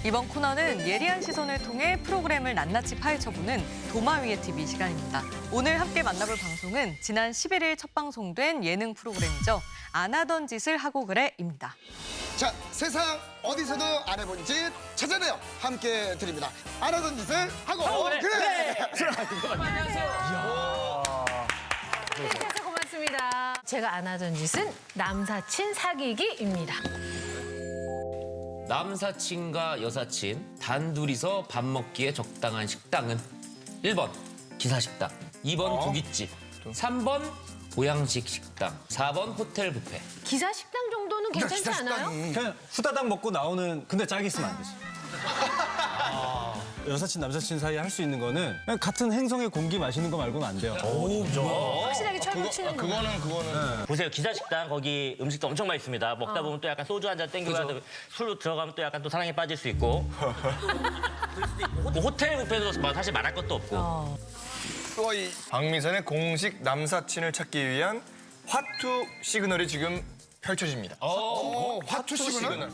이번 코너는 예리한 시선을 통해 프로그램을 낱낱이 파헤쳐보는 도마 위의 TV 시간입니다. 오늘 함께 만나볼 방송은 지난 11일 첫 방송된 예능 프로그램이죠. 안 하던 짓을 하고 그래입니다. 자, 세상 어디서도 안 해본 짓 찾아내요. 함께 드립니다. 안 하던 짓을 하고 그래. 네, 고맙습니다. 제가 안 하던 짓은 남사친 사귀기입니다. 남사친과 여사친 단둘이서 밥 먹기에 적당한 식당은 1번 기사식당, 2번 고깃집, 3번 보양식 식당, 4번 호텔 뷔페. 기사 식당 정도는 괜찮지 않아요? 그냥 후다닥 먹고 나오는 근데 짝이 있으면 안 되지. 여사친 남사친 사이에 할 수 있는 거는 그냥 같은 행성의 공기 마시는 거 말고는 안 돼요. 확실하게 철벽 치는 거. 그거는 보세요, 기사식당 거기 음식도 엄청 맛있습니다. 먹다 보면 또 약간 소주 한 잔 땡기고 술로 들어가면 또 약간 또 사랑에 빠질 수 있고. 뭐 호텔 뷔페도 사실 말할 것도 없고. 또 이 박미선의 공식 남사친을 찾기 위한 화투 시그널이 지금 펼쳐집니다. 화투 시그널.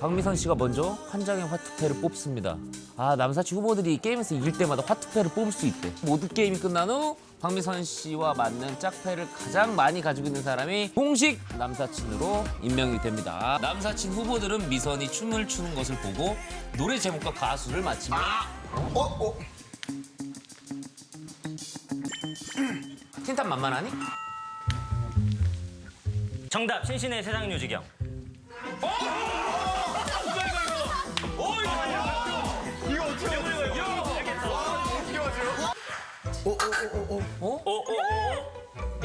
박미선 씨가 먼저 한 장의 화투패를 뽑습니다. 남사친 후보들이 게임에서 이길 때마다 화투패를 뽑을 수 있대. 모든 게임이 끝난 후 박미선 씨와 맞는 짝패를 가장 많이 가지고 있는 사람이 공식 남사친으로 임명이 됩니다. 남사친 후보들은 미선이 춤을 추는 것을 보고 노래 제목과 가수를 맞히면 틴탑 만만하니? 정답, 신신의 세상 뮤직형.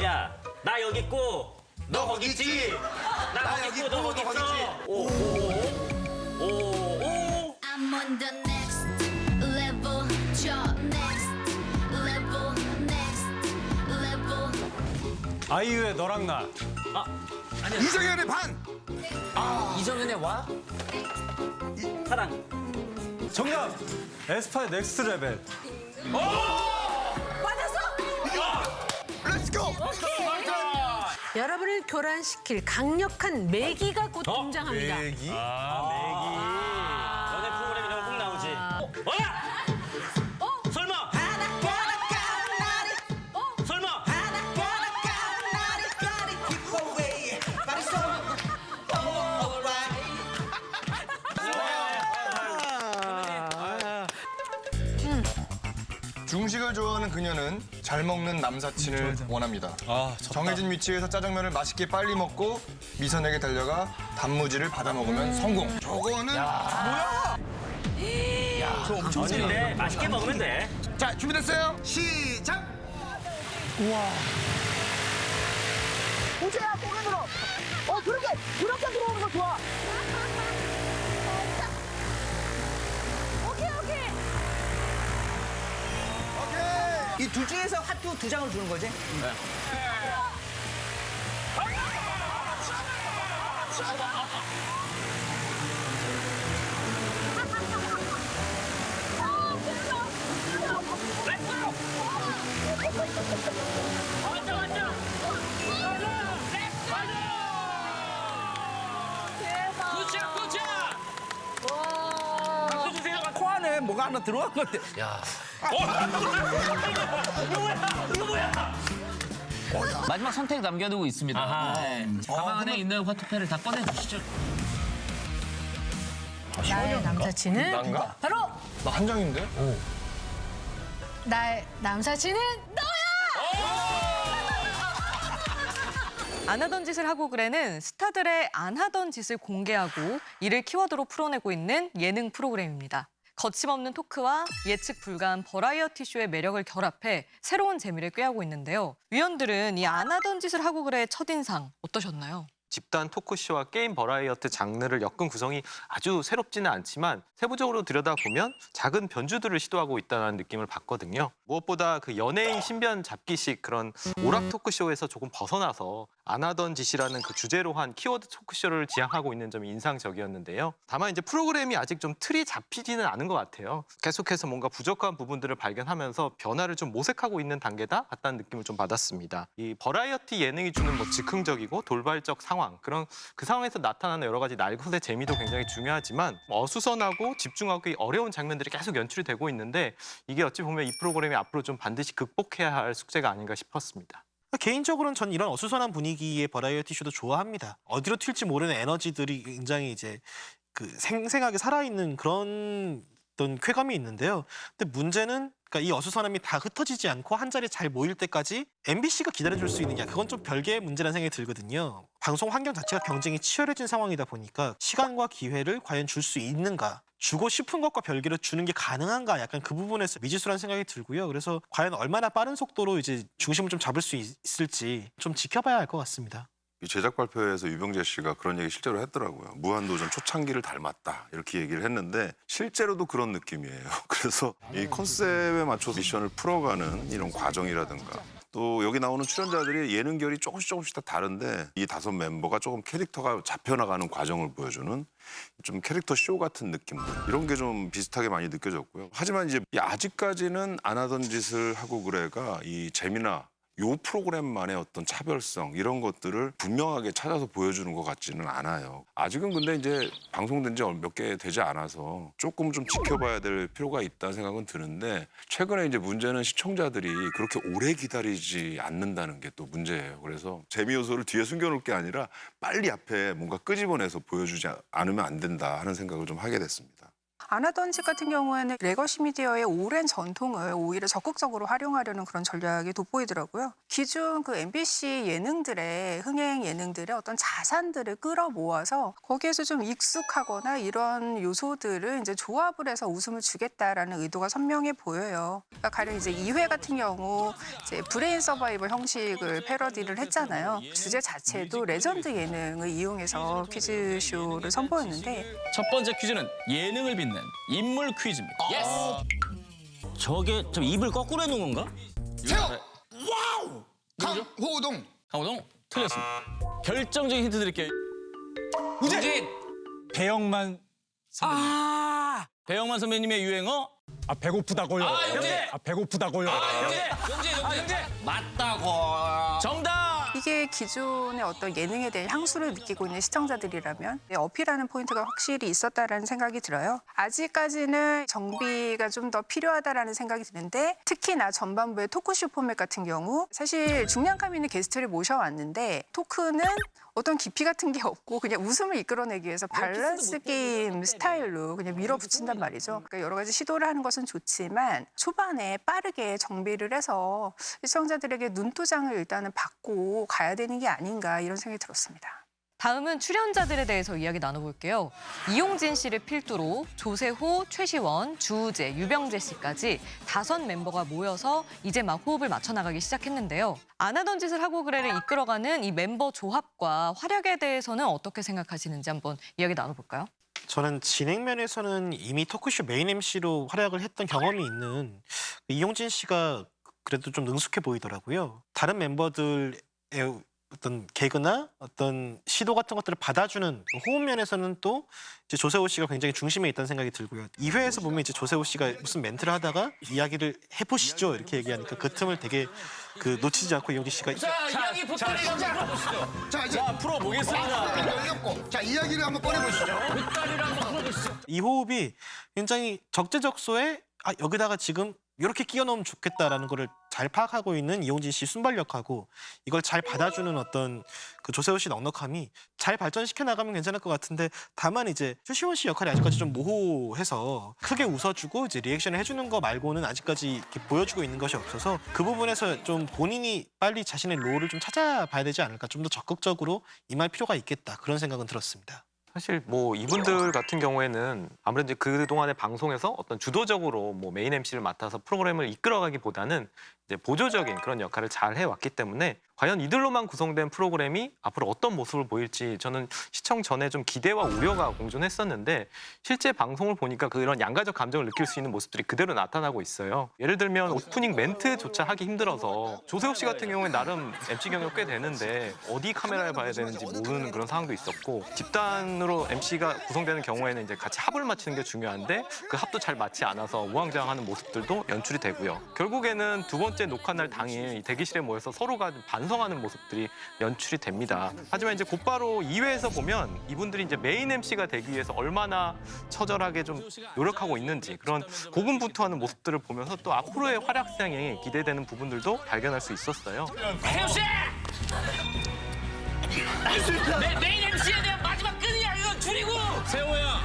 야, 나 여기 있고 너 거기 있지. 나 여기 있고 너 거기 있어. I'm on the next level, 저 next level, next level. 아이유의 너랑 나. 이정현의 반. 이정현의 와? 사랑. 정답! 에스파의 넥스트 레벨. 렛츠고. 여러분을 교란시킬 강력한 매기가 곧 등장합니다. 너네 프로그램에 너무 꼭 나오지. 설마? 설마? 중식을 좋아하는 그녀는 잘 먹는 남사친을 원합니다. 정해진 위치에서 짜장면을 맛있게 빨리 먹고 미선에게 달려가 단무지를 받아 먹으면 성공. 저거는 근데 맛있게 먹으면 돼. 자, 준비됐어요? 시작. 우재야 고개 들어. 그렇게 들어오는 거 좋아. 오케이. 오케이. 이 둘 중에서 화투 2장을 주는 거지? 코 안에 뭐가 하나 들어간 것 같아. 마지막 선택 남겨두고 있습니다. 네. 가방 안에 있는 화투패를 다 꺼내주시죠. 나의 남사친은 난가? 바로 나 한 장인데? 나의 남사친은 안 하던 짓을 하고 그래는 스타들의 안 하던 짓을 공개하고 이를 키워드로 풀어내고 있는 예능 프로그램입니다. 거침없는 토크와 예측 불가한 버라이어티 쇼의 매력을 결합해 새로운 재미를 꾀하고 있는데요. 위원들은 이 안 하던 짓을 하고 그래 첫인상 어떠셨나요? 집단 토크쇼와 게임 버라이어티 장르를 엮은 구성이 아주 새롭지는 않지만 세부적으로 들여다보면 작은 변주들을 시도하고 있다는 느낌을 받거든요. 무엇보다 그 연예인 신변 잡기식 그런 오락 토크쇼에서 조금 벗어나서 안 하던 짓이라는 그 주제로 한 키워드 토크쇼를 지향하고 있는 점이 인상적이었는데요. 다만 이제 프로그램이 아직 좀 틀이 잡히지는 않은 것 같아요. 계속해서 뭔가 부족한 부분들을 발견하면서 변화를 좀 모색하고 있는 단계다 같다는 느낌을 좀 받았습니다. 이 버라이어티 예능이 주는 뭐 즉흥적이고 돌발적 상황, 그런 그 상황에서 나타나는 여러 가지 날것의 재미도 굉장히 중요하지만 어수선하고 집중하기 어려운 장면들이 계속 연출이 되고 있는데 이게 어찌 보면 이 프로그램이 앞으로 좀 반드시 극복해야 할 숙제가 아닌가 싶었습니다. 개인적으로는 전 이런 어수선한 분위기의 버라이어티 쇼도 좋아합니다. 어디로 튈지 모르는 에너지들이 굉장히 이제 그 생생하게 살아있는 그런 어떤 쾌감이 있는데요. 근데 문제는 그러니까 이 어수선함이 다 흩어지지 않고 한 자리에 잘 모일 때까지 MBC가 기다려줄 수 있느냐, 그건 좀 별개의 문제라는 생각이 들거든요. 방송 환경 자체가 경쟁이 치열해진 상황이다 보니까 시간과 기회를 과연 줄 수 있는가, 주고 싶은 것과 별개로 주는 게 가능한가, 약간 그 부분에서 미지수라는 생각이 들고요. 그래서 과연 얼마나 빠른 속도로 이제 중심을 좀 잡을 수 있을지 좀 지켜봐야 할 것 같습니다. 이 제작 발표회에서 유병재 씨가 그런 얘기 실제로 했더라고요. 무한도전 초창기를 닮았다 이렇게 얘기를 했는데 실제로도 그런 느낌이에요. 그래서 이 컨셉에 맞춰서 미션을 풀어가는 이런 과정이라든가 또 여기 나오는 출연자들이 예능결이 조금씩 다 다른데 이 5 멤버가 조금 캐릭터가 잡혀나가는 과정을 보여주는 좀 캐릭터 쇼 같은 느낌들 이런 게 좀 비슷하게 많이 느껴졌고요. 하지만 이제 아직까지는 안 하던 짓을 하고 그래가 이 재미나 요 프로그램만의 어떤 차별성 이런 것들을 분명하게 찾아서 보여주는 것 같지는 않아요. 아직은 근데 이제 방송된 지 몇 개 되지 않아서 조금 좀 지켜봐야 될 필요가 있다는 생각은 드는데 최근에 이제 문제는 시청자들이 그렇게 오래 기다리지 않는다는 게 또 문제예요. 그래서 재미 요소를 뒤에 숨겨놓을 게 아니라 빨리 앞에 뭔가 끄집어내서 보여주지 않으면 안 된다 하는 생각을 좀 하게 됐습니다. 안 하던 짓 같은 경우에는 레거시 미디어의 오랜 전통을 오히려 적극적으로 활용하려는 그런 전략이 돋보이더라고요. 기존 그 MBC 예능들의 흥행 예능들의 어떤 자산들을 끌어모아서 거기에서 좀 익숙하거나 이런 요소들을 이제 조합을 해서 웃음을 주겠다라는 의도가 선명해 보여요. 그러니까 가령 이제 2회 같은 경우 이제 브레인 서바이벌 형식을 패러디를 했잖아요. 주제 자체도 레전드 예능을 이용해서 퀴즈쇼를 선보였는데 첫 번째 퀴즈는 예능을 빛낸 인물 퀴즈입니다. 저게 좀 입을 거꾸로 해놓은 건가? 세요! 와우! 강호동! 강호동 틀렸습니다. 결정적인 힌트 드릴게요. 우진! 배영만 선배님. 배영만 선배님의 유행어? 배고프다고요. 영재! 배고프다고요. 영재! 맞다고. 정답! 이게 기존의 어떤 예능에 대한 향수를 느끼고 있는 시청자들이라면 어필하는 포인트가 확실히 있었다라는 생각이 들어요. 아직까지는 정비가 좀 더 필요하다라는 생각이 드는데 특히나 전반부의 토크쇼 포맷 같은 경우 사실 중량감 있는 게스트를 모셔왔는데 토크는 어떤 깊이 같은 게 없고 그냥 웃음을 이끌어내기 위해서 밸런스 게임 스타일로 그냥 밀어붙인단 말이죠. 그러니까 여러 가지 시도를 하는 것은 좋지만 초반에 빠르게 정비를 해서 시청자들에게 눈도장을 일단은 받고 가야 되는 게 아닌가 이런 생각이 들었습니다. 다음은 출연자들에 대해서 이야기 나눠볼게요. 이용진 씨를 필두로 조세호, 최시원, 주우재, 유병재 씨까지 5 멤버가 모여서 이제 막 호흡을 맞춰나가기 시작했는데요. 안 하던 짓을 하고 그래를 이끌어가는 이 멤버 조합과 활약에 대해서는 어떻게 생각하시는지 한번 이야기 나눠볼까요? 저는 진행면에서는 이미 토크쇼 메인 MC로 활약을 했던 경험이 있는 이용진 씨가 그래도 좀 능숙해 보이더라고요. 다른 멤버들의 어떤 개그나 어떤 시도 같은 것들을 받아주는 호흡 면에서는 또 이제 조세호 씨가 굉장히 중심에 있다는 생각이 들고요. 2회에서 보면 이제 조세호 씨가 무슨 멘트를 하다가 이야기를 해보시죠 이렇게 얘기하니까 그 틈을 되게 놓치지 않고 이용진 씨가 이야기 보따리 한번 풀어보시죠. 자, 이제 풀어보겠습니다. 열렸고 자, 이야기를 한번 꺼내보시죠. 보따리를 한번 풀어보시죠. 이 호흡이 굉장히 적재적소에 여기다가 지금 이렇게 끼워 넣으면 좋겠다라는 거를 잘 파악하고 있는 이용진 씨 순발력하고 이걸 잘 받아주는 어떤 그 조세호 씨 넉넉함이 잘 발전시켜 나가면 괜찮을 것 같은데 다만 이제 최시원 씨 역할이 아직까지 좀 모호해서 크게 웃어주고 이제 리액션을 해주는 거 말고는 아직까지 이렇게 보여주고 있는 것이 없어서 그 부분에서 좀 본인이 빨리 자신의 롤을 좀 찾아봐야 되지 않을까, 좀 더 적극적으로 임할 필요가 있겠다 그런 생각은 들었습니다. 사실 뭐 이분들 같은 경우에는 아무래도 이제 그동안의 방송에서 어떤 주도적으로 뭐 메인 MC를 맡아서 프로그램을 이끌어가기보다는 이제 보조적인 그런 역할을 잘 해왔기 때문에 과연 이들로만 구성된 프로그램이 앞으로 어떤 모습을 보일지 저는 시청 전에 좀 기대와 우려가 공존했었는데 실제 방송을 보니까 그런 양가적 감정을 느낄 수 있는 모습들이 그대로 나타나고 있어요. 예를 들면 오프닝 멘트조차 하기 힘들어서 조세호 씨 같은 경우에 나름 MC 경력 꽤 되는데 어디 카메라를 봐야 되는지 모르는 그런 상황도 있었고 집단으로 MC가 구성되는 경우에는 이제 같이 합을 맞추는 게 중요한데 그 합도 잘 맞지 않아서 우왕좌왕하는 모습들도 연출이 되고요. 결국에는 두 번째 녹화 날 당일 이 대기실에 모여서 서로가 반성하는 모습들이 연출이 됩니다. 하지만 이제 곧바로 2회에서 보면 이분들이 이제 메인 MC가 되기 위해서 얼마나 처절하게 좀 노력하고 있는지 그런 고군분투하는 모습들을 보면서 또 앞으로의 활약상이 기대되는 부분들도 발견할 수 있었어요. 세호 씨! 메인 MC에 대한 마지막 끈이야. 이거 줄이고. 세호야.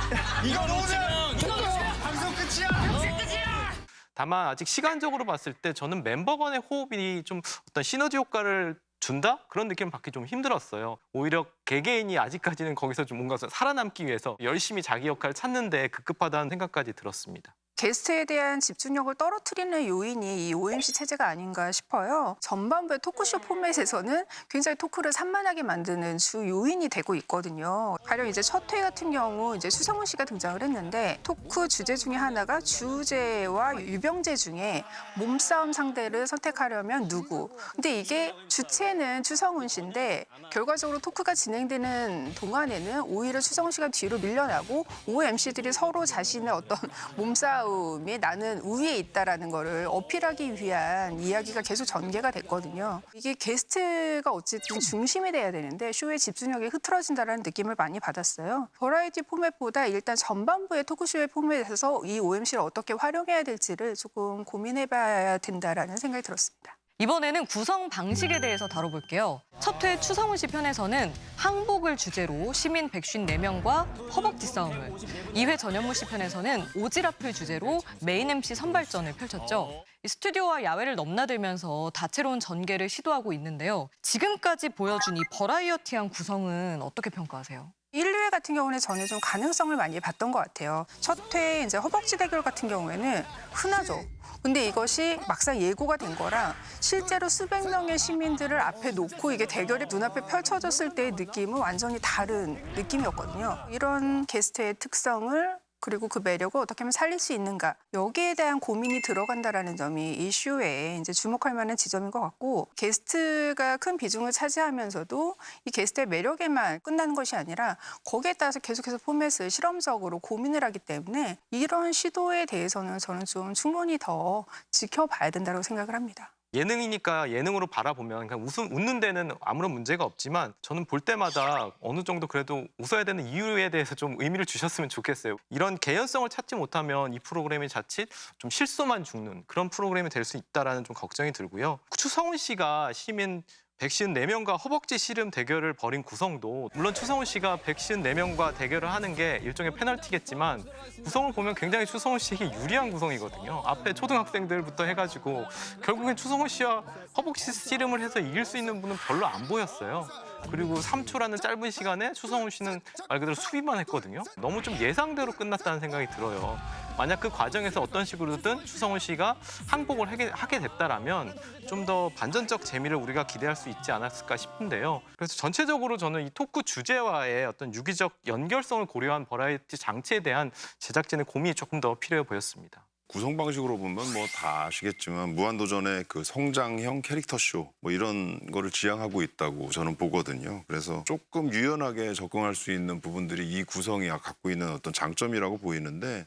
이거 놓으면 이거 방송 끝이야. 끝이야. 다만 아직 시간적으로 봤을 때 저는 멤버 간의 호흡이 좀 어떤 시너지 효과를 준다? 그런 느낌을 받기 좀 힘들었어요. 오히려 개개인이 아직까지는 거기서 좀 뭔가 살아남기 위해서 열심히 자기 역할을 찾는데 급급하다는 생각까지 들었습니다. 게스트에 대한 집중력을 떨어뜨리는 요인이 이 OMC 체제가 아닌가 싶어요. 전반부의 토크쇼 포맷에서는 굉장히 토크를 산만하게 만드는 주 요인이 되고 있거든요. 가령 이제 첫 회 같은 경우 이제 추성훈 씨가 등장을 했는데 토크 주제 중에 하나가 주제와 유병재 중에 몸싸움 상대를 선택하려면 누구? 근데 이게 주체는 추성훈 씨인데 결과적으로 토크가 진행되는 동안에는 오히려 추성훈 씨가 뒤로 밀려나고 OMC들이 서로 자신의 어떤 몸싸움에 나는 우위에 있다라는 거를 어필하기 위한 이야기가 계속 전개가 됐거든요. 이게 게스트가 어쨌든 중심이 돼야 되는데 쇼의 집중력이 흐트러진다는 느낌을 많이 받았어요. 버라이어티 포맷보다 일단 전반부의 토크쇼의 포맷에서 이 OMC를 어떻게 활용해야 될지를 조금 고민해봐야 된다라는 생각이 들었습니다. 이번에는 구성 방식에 대해서 다뤄볼게요. 첫 회 추성훈 씨 편에서는 항복을 주제로 시민 154명과 허벅지 싸움을, 2회 전현무 씨 편에서는 오지랖을 주제로 메인 MC 선발전을 펼쳤죠. 이 스튜디오와 야외를 넘나들면서 다채로운 전개를 시도하고 있는데요. 지금까지 보여준 이 버라이어티한 구성은 어떻게 평가하세요? 1, 2회 같은 경우는 저는 좀 가능성을 많이 봤던 것 같아요. 첫 회 이제 허벅지 대결 같은 경우에는 흔하죠. 근데 이것이 막상 예고가 된 거랑 실제로 수백 명의 시민들을 앞에 놓고 이게 대결이 눈앞에 펼쳐졌을 때의 느낌은 완전히 다른 느낌이었거든요. 이런 게스트의 특성을 그리고 그 매력을 어떻게 하면 살릴 수 있는가 여기에 대한 고민이 들어간다라는 점이 이 쇼에 이제 주목할 만한 지점인 것 같고 게스트가 큰 비중을 차지하면서도 이 게스트의 매력에만 끝나는 것이 아니라 거기에 따라서 계속해서 포맷을 실험적으로 고민을 하기 때문에 이런 시도에 대해서는 저는 좀 충분히 더 지켜봐야 된다고 생각을 합니다. 예능이니까 예능으로 바라보면 그냥 웃는 데는 아무런 문제가 없지만 저는 볼 때마다 어느 정도 그래도 웃어야 되는 이유에 대해서 좀 의미를 주셨으면 좋겠어요. 이런 개연성을 찾지 못하면 이 프로그램이 자칫 좀 실소만 죽는 그런 프로그램이 될 수 있다라는 좀 걱정이 들고요. 추성훈 씨가 시민 154명과 허벅지 씨름 대결을 벌인 구성도 물론 추성훈 씨가 154명과 대결을 하는 게 일종의 페널티겠지만 구성을 보면 굉장히 추성훈 씨에게 유리한 구성이거든요. 앞에 초등학생들부터 해가지고 결국엔 추성훈 씨와 허벅지 씨름을 해서 이길 수 있는 분은 별로 안 보였어요. 그리고 3초라는 짧은 시간에 추성훈 씨는 말 그대로 수비만 했거든요. 너무 좀 예상대로 끝났다는 생각이 들어요. 만약 그 과정에서 어떤 식으로든 추성훈 씨가 항복을 하게 됐다라면 좀 더 반전적 재미를 우리가 기대할 수 있지 않았을까 싶은데요. 그래서 전체적으로 저는 이 토크 주제와의 어떤 유기적 연결성을 고려한 버라이어티 장치에 대한 제작진의 고민이 조금 더 필요해 보였습니다. 구성 방식으로 보면 뭐 다 아시겠지만 무한도전의 그 성장형 캐릭터 쇼 뭐 이런 거를 지향하고 있다고 저는 보거든요. 그래서 조금 유연하게 접근할 수 있는 부분들이 이 구성이 갖고 있는 어떤 장점이라고 보이는데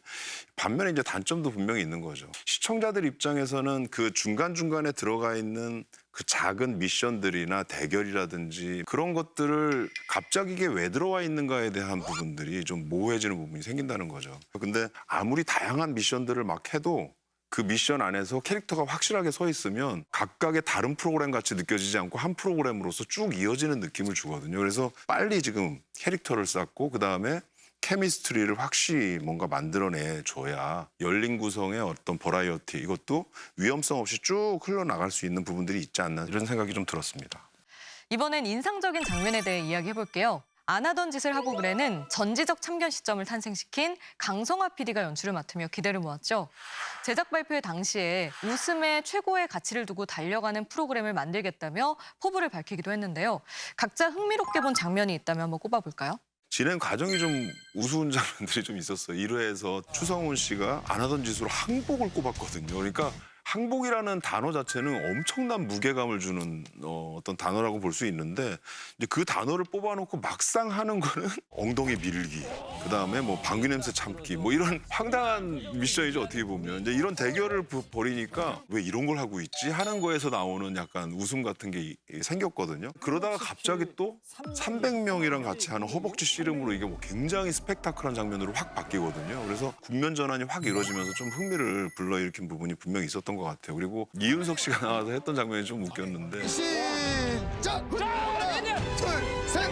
반면에 이제 단점도 분명히 있는 거죠. 시청자들 입장에서는 그 중간중간에 들어가 있는 그 작은 미션들이나 대결이라든지 그런 것들을 갑자기 이게 왜 들어와 있는가에 대한 부분들이 좀 모호해지는 부분이 생긴다는 거죠. 근데 아무리 다양한 미션들을 막 해도 그 미션 안에서 캐릭터가 확실하게 서 있으면 각각의 다른 프로그램 같이 느껴지지 않고 한 프로그램으로서 쭉 이어지는 느낌을 주거든요. 그래서 빨리 지금 캐릭터를 쌓고 그다음에 케미스트리를 확실히 뭔가 만들어내줘야 열린 구성의 어떤 버라이어티 이것도 위험성 없이 쭉 흘러나갈 수 있는 부분들이 있지 않나 이런 생각이 좀 들었습니다. 이번엔 인상적인 장면에 대해 이야기해볼게요. 안 하던 짓을 하고 그래는 전지적 참견 시점을 탄생시킨 강성화 PD가 연출을 맡으며 기대를 모았죠. 제작 발표회 당시에 웃음에 최고의 가치를 두고 달려가는 프로그램을 만들겠다며 포부를 밝히기도 했는데요. 각자 흥미롭게 본 장면이 있다면 한번 꼽아볼까요? 진행 과정이 좀 우스운 장면들이 좀 있었어요. 1회에서 추성훈 씨가 안 하던 짓으로 항복을 꼽았거든요. 그러니까 항복이라는 단어 자체는 엄청난 무게감을 주는 어떤 단어라고 볼 수 있는데 이제 그 단어를 뽑아놓고 막상 하는 거는 엉덩이 밀기, 그다음에 뭐 방귀 냄새 참기, 뭐 이런 황당한 미션이죠 어떻게 보면. 이제 이런 대결을 벌이니까 왜 이런 걸 하고 있지 하는 거에서 나오는 약간 웃음 같은 게 생겼거든요. 그러다가 갑자기 또 300명이랑 같이 하는 허벅지 씨름으로 이게 뭐 굉장히 스펙타클한 장면으로 확 바뀌거든요. 그래서 국면 전환이 확 이루어지면서 좀 흥미를 불러일으킨 부분이 분명히 있었던 것 같아요. 그리고 이윤석 씨가 나와서 했던 장면이 좀 웃겼는데. 시작! 하나, 둘, 셋!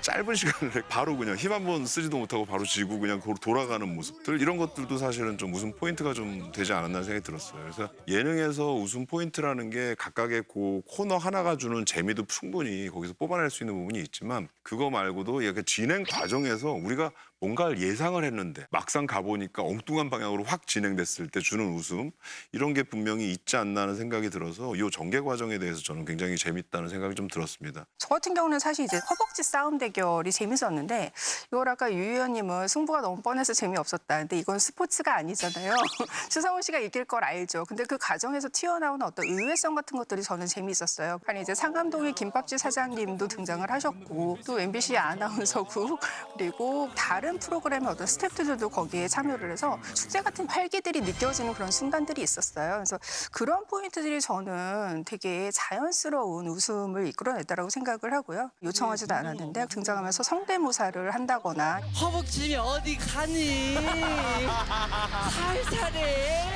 짧은 시간을 바로 그냥 힘 한 번 쓰지도 못하고 바로 지고 그냥 거로 돌아가는 모습들, 이런 것들도 사실은 좀 웃음 포인트가 좀 되지 않았나 생각이 들었어요. 그래서 예능에서 웃음 포인트라는 게 각각의 그 코너 하나가 주는 재미도 충분히 거기서 뽑아낼 수 있는 부분이 있지만 그거 말고도 이렇게 진행 과정에서 우리가 뭔가를 예상을 했는데 막상 가보니까 엉뚱한 방향으로 확 진행됐을 때 주는 웃음, 이런 게 분명히 있지 않나 하는 생각이 들어서 이 전개 과정에 대해서 저는 굉장히 재밌다는 생각이 좀 들었습니다. 저 같은 경우는 사실 이제 허벅지 싸움 대결이 재밌었는데 이걸 아까 유 의원님은 승부가 너무 뻔해서 재미없었다. 근데 이건 스포츠가 아니잖아요. 추성훈 씨가 이길 걸 알죠. 근데 그 과정에서 튀어나오는 어떤 의외성 같은 것들이 저는 재미있었어요. 아니 이제 상암동의 김밥집 사장님도 등장을 하셨고 또 MBC 아나운서국 그리고 다른 프로그램의 어떤 스태프들도 거기에 참여를 해서 축제 같은 활기들이 느껴지는 그런 순간들이 있었어요. 그래서 그런 포인트들이 저는 되게 자연스러운 웃음을 이끌어냈다라고 생각을 하고요. 요청하지도 않았는데 등장하면서 성대모사를 한다거나 허벅지이 어디 가니? 살살해.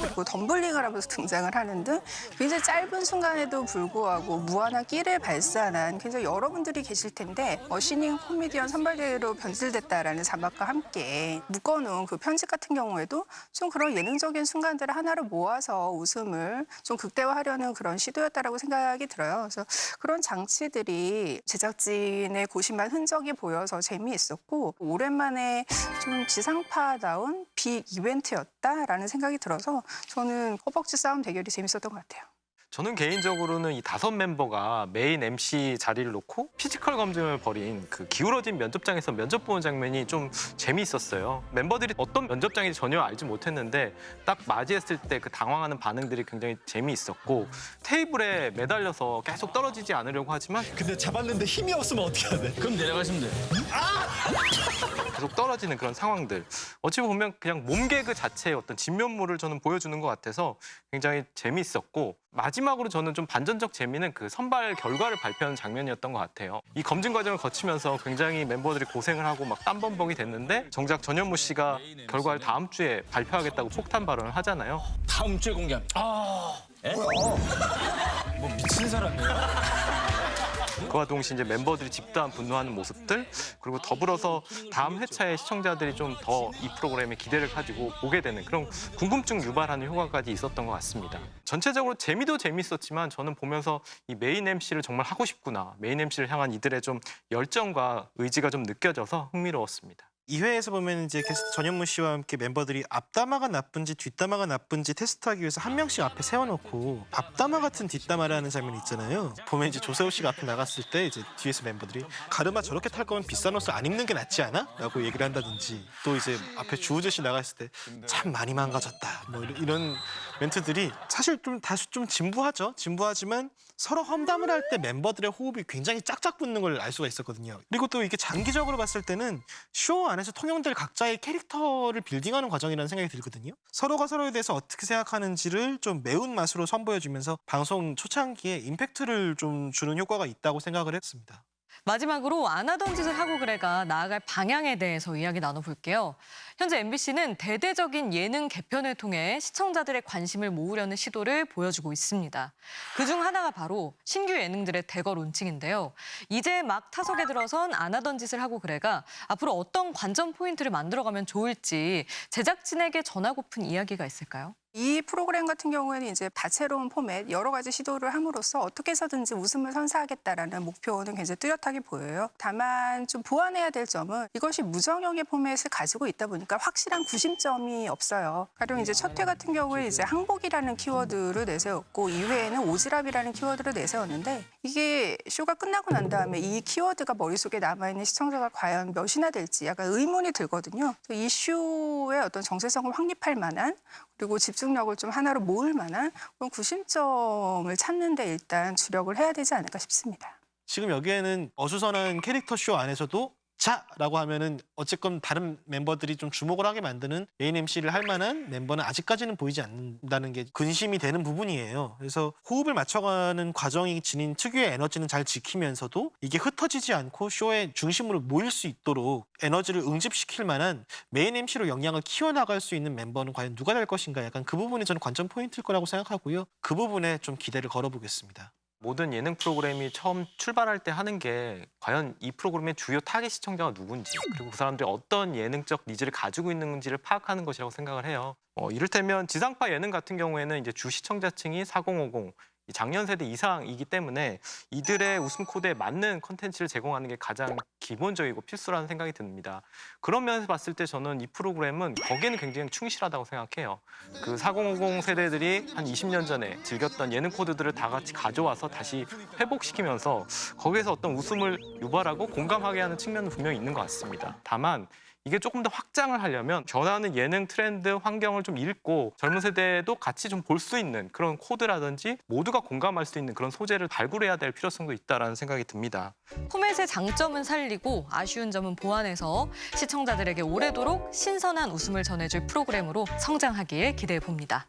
그리고 덤블링을 하면서 등장을 하는 등 굉장히 짧은 순간에도 불구하고 무한한 끼를 발산한 굉장히 여러분들이 계실 텐데 신인 코미디언 선발대회로 변질됐다라는 자막과 함께 묶어놓은 그 편집 같은 경우에도 좀 그런 예능적인 순간들을 하나로 모아서 웃음을 좀 극대화하려는 그런 시도였다라고 생각이 들어요. 그래서 그런 장치들이 제작진의 고심한 흔적이 보여서 재미있었고 오랜만에 좀 지상파다운 빅 이벤트였다라는 생각이 들어서 저는 허벅지 싸움 대결이 재밌었던 것 같아요. 저는 개인적으로는 이 5멤버가 메인 MC 자리를 놓고 피지컬 검증을 벌인 그 기울어진 면접장에서 면접 보는 장면이 좀 재미있었어요. 멤버들이 어떤 면접장인지 전혀 알지 못했는데 딱 맞이했을 때 그 당황하는 반응들이 굉장히 재미있었고 테이블에 매달려서 계속 떨어지지 않으려고 하지만 근데 잡았는데 힘이 없으면 어떻게 해야 돼? 그럼 내려가시면 돼요. 계속 떨어지는 그런 상황들. 어찌 보면 그냥 몸 개그 자체의 어떤 진면모를 저는 보여주는 것 같아서 굉장히 재미있었고 마지막으로 저는 좀 반전적 재미는 그 선발 결과를 발표하는 장면이었던 것 같아요. 이 검증 과정을 거치면서 굉장히 멤버들이 고생을 하고 막 땀범벅이 됐는데 정작 전현무 씨가 결과를 다음 주에 발표하겠다고 폭탄 발언을 하잖아요. 다음 주에 공개합니다. 뭐 미친 사람이야? 그와 동시에 이제 멤버들이 집단 분노하는 모습들, 그리고 더불어서 다음 회차의 시청자들이 좀 더 이 프로그램에 기대를 가지고 보게 되는 그런 궁금증 유발하는 효과까지 있었던 것 같습니다. 전체적으로 재미도 재밌었지만 저는 보면서 이 메인 MC를 정말 하고 싶구나, 메인 MC를 향한 이들의 좀 열정과 의지가 좀 느껴져서 흥미로웠습니다. 2회에서 보면 이제 게스트 전현무 씨와 함께 멤버들이 앞담화가 나쁜지 뒷담화가 나쁜지 테스트하기 위해서 한 명씩 앞에 세워놓고 앞담화 같은 뒷담화를 하는 장면이 있잖아요. 보면 이제 조세호 씨가 앞에 나갔을 때 이제 뒤에서 멤버들이 가르마 저렇게 탈 거면 비싼 옷을 안 입는 게 낫지 않아? 라고 얘기를 한다든지 또 이제 앞에 주우재 씨 나갔을 때 참 많이 망가졌다. 뭐 이런 멘트들이 사실 좀 다시 좀 진부하죠. 진부하지만 서로 험담을 할 때 멤버들의 호흡이 굉장히 짝짝 붙는 걸 알 수가 있었거든요. 그리고 또 이게 장기적으로 봤을 때는 쇼 안에서 통용될 각자의 캐릭터를 빌딩하는 과정이라는 생각이 들거든요. 서로가 서로에 대해서 어떻게 생각하는지를 좀 매운맛으로 선보여주면서 방송 초창기에 임팩트를 좀 주는 효과가 있다고 생각을 했습니다. 마지막으로 안 하던 짓을 하고 그래가 나아갈 방향에 대해서 이야기 나눠볼게요. 현재 MBC는 대대적인 예능 개편을 통해 시청자들의 관심을 모으려는 시도를 보여주고 있습니다. 그중 하나가 바로 신규 예능들의 대거 론칭인데요. 이제 막 타석에 들어선 안 하던 짓을 하고 그래가 앞으로 어떤 관전 포인트를 만들어가면 좋을지 제작진에게 전하고픈 이야기가 있을까요? 이 프로그램 같은 경우에는 이제 다채로운 포맷, 여러 가지 시도를 함으로써 어떻게 해서든지 웃음을 선사하겠다라는 목표는 굉장히 뚜렷하게 보여요. 다만 좀 보완해야 될 점은 이것이 무정형의 포맷을 가지고 있다 보니까 확실한 구심점이 없어요. 가령 이제 첫 회 같은 경우에 이제 항복이라는 키워드를 내세웠고 2회에는 오지랖이라는 키워드를 내세웠는데 이게 쇼가 끝나고 난 다음에 이 키워드가 머릿속에 남아있는 시청자가 과연 몇이나 될지 약간 의문이 들거든요. 이 쇼의 어떤 정체성을 확립할 만한 그리고 집중력을 좀 하나로 모을 만한 그런 구심점을 찾는 데 일단 주력을 해야 되지 않을까 싶습니다. 지금 여기에는 어수선한 캐릭터 쇼 안에서도 자라고 하면은 어쨌건 다른 멤버들이 좀 주목을 하게 만드는 메인 MC를 할 만한 멤버는 아직까지는 보이지 않는다는 게 근심이 되는 부분이에요. 그래서 호흡을 맞춰가는 과정이 지닌 특유의 에너지는 잘 지키면서도 이게 흩어지지 않고 쇼의 중심으로 모일 수 있도록 에너지를 응집시킬 만한 메인 MC로 역량을 키워나갈 수 있는 멤버는 과연 누가 될 것인가, 약간 그 부분이 저는 관전 포인트일 거라고 생각하고요. 그 부분에 좀 기대를 걸어보겠습니다. 모든 예능 프로그램이 처음 출발할 때 하는 게 과연 이 프로그램의 주요 타겟 시청자가 누군지 그리고 그 사람들이 어떤 예능적 니즈를 가지고 있는지를 파악하는 것이라고 생각을 해요. 이를테면 지상파 예능 같은 경우에는 이제 주 시청자층이 4050, 작년 세대 이상이기 때문에 이들의 웃음 코드에 맞는 콘텐츠를 제공하는 게 가장 기본적이고 필수라는 생각이 듭니다. 그런 면에서 봤을 때 저는 이 프로그램은 거기에는 굉장히 충실하다고 생각해요. 그 4050 세대들이 한 20년 전에 즐겼던 예능 코드들을 다 같이 가져와서 다시 회복시키면서 거기에서 어떤 웃음을 유발하고 공감하게 하는 측면은 분명히 있는 것 같습니다. 다만 이게 조금 더 확장을 하려면 변하는 예능 트렌드 환경을 좀 읽고 젊은 세대도 같이 좀 볼 수 있는 그런 코드라든지 모두가 공감할 수 있는 그런 소재를 발굴해야 될 필요성도 있다라는 생각이 듭니다. 포맷의 장점은 살리고 아쉬운 점은 보완해서 시청자들에게 오래도록 신선한 웃음을 전해줄 프로그램으로 성장하길 기대해 봅니다.